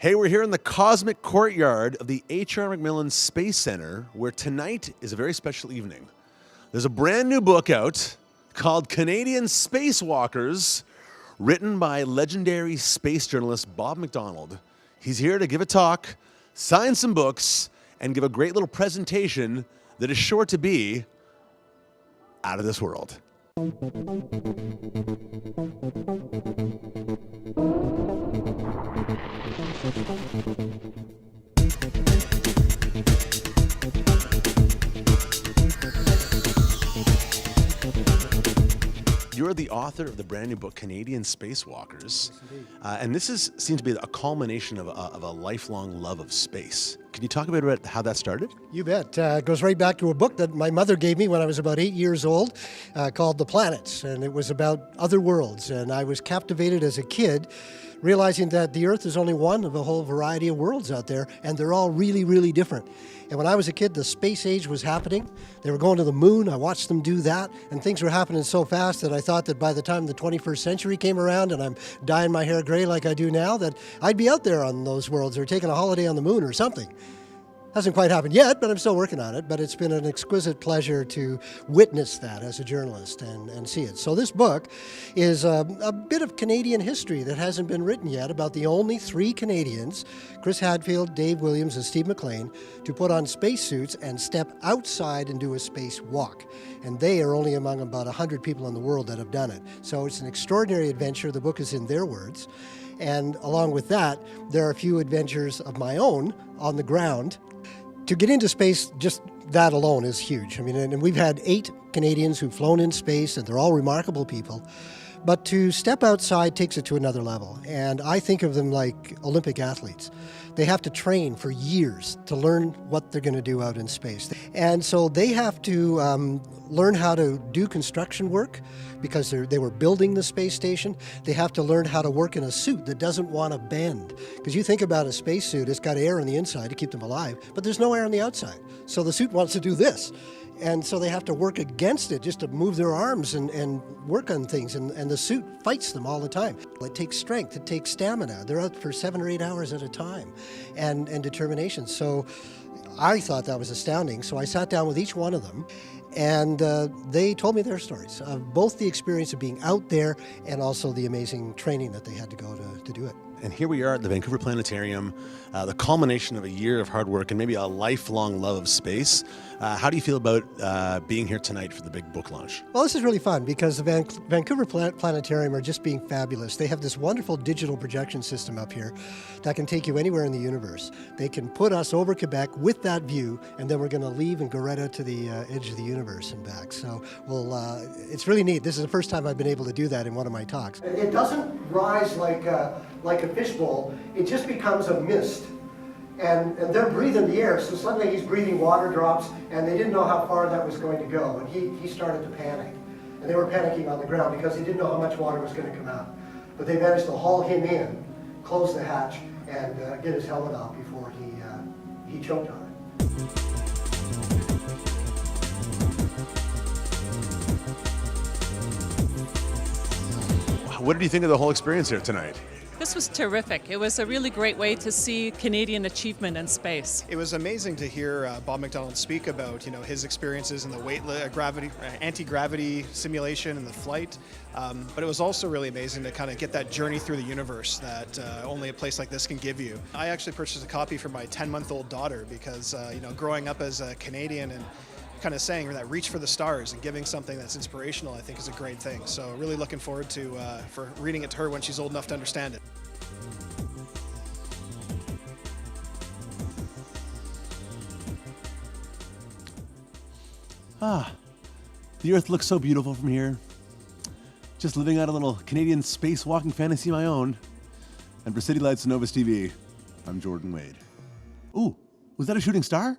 Hey, we're here in the cosmic courtyard of the MacMillan Space Centre, where tonight is a very special evening. There's a brand new book out called Canadian Spacewalkers, written by legendary space journalist Bob MacDonald. He's here to give a talk, sign some books, and give a great little presentation that is sure to be out of this world. You're the author of the brand new book, Canadian Spacewalkers. And this seems to be a culmination of a lifelong love of space. Can you talk a bit about how that started? You bet. It goes right back to a book that my mother gave me when I was about 8 years old called The Planets. And it was about other worlds. And I was captivated as a kid, realizing that the Earth is only one of a whole variety of worlds out there, and they're all really, really different. And when I was a kid, the space age was happening. They were going to the moon. I watched them do that, and things were happening so fast that I thought that by the time the 21st century came around and I'm dyeing my hair gray like I do now, that I'd be out there on those worlds or taking a holiday on the moon or something. Hasn't quite happened yet, but I'm still working on it. But it's been an exquisite pleasure to witness that as a journalist and see it. So this book is a bit of Canadian history that hasn't been written yet about the only 3 Canadians, Chris Hadfield, Dave Williams, and Steve MacLean, to put on spacesuits and step outside and do a spacewalk. And they are only among about 100 people in the world that have done it. So it's an extraordinary adventure. The book is in their words. And along with that, there are a few adventures of my own on the ground. To get into space, just that alone is huge. I mean, and we've had 8 Canadians who've flown in space, and they're all remarkable people. But to step outside takes it to another level. And I think of them like Olympic athletes. They have to train for years to learn what they're going to do out in space. And so they have to learn how to do construction work because they were building the space station. They have to learn how to work in a suit that doesn't want to bend. Because you think about a spacesuit, it's got air on the inside to keep them alive, but there's no air on the outside. So the suit wants to do this. And so they have to work against it just to move their arms and work on things. And the suit fights them all the time. It takes strength, it takes stamina. They're out for 7 or 8 hours at a time and determination. So I thought that was astounding. So I sat down with each one of them and they told me their stories of both the experience of being out there and also the amazing training that they had to go to do it. And here we are at the Vancouver Planetarium, the culmination of a year of hard work and maybe a lifelong love of space. How do you feel about being here tonight for the big book launch? Well, this is really fun because the Vancouver Planetarium are just being fabulous. They have this wonderful digital projection system up here that can take you anywhere in the universe. They can put us over Quebec with that view, and then we're going to leave and go right out to the edge of the universe and back. So it's really neat. This is the first time I've been able to do that in one of my talks. It doesn't rise like a fishbowl. It just becomes a mist. And they're breathing the air, so suddenly he's breathing water drops, and they didn't know how far that was going to go, and he started to panic. And they were panicking on the ground because they didn't know how much water was going to come out. But they managed to haul him in, close the hatch, and get his helmet off before he choked on it. What did you think of the whole experience here tonight? This was terrific. It was a really great way to see Canadian achievement in space. It was amazing to hear Bob MacDonald speak about his experiences in the anti-gravity simulation and the flight. But it was also really amazing to kind of get that journey through the universe that only a place like this can give you. I actually purchased a copy for my 10-month-old daughter because growing up as a Canadian and kind of saying that reach for the stars and giving something that's inspirational, I think is a great thing. So really looking forward to for reading it to her when she's old enough to understand it. The Earth looks so beautiful from here. Just living out a little Canadian spacewalking fantasy of my own. And for City Lights and Novus TV, I'm Jordan Wade. Ooh, was that a shooting star?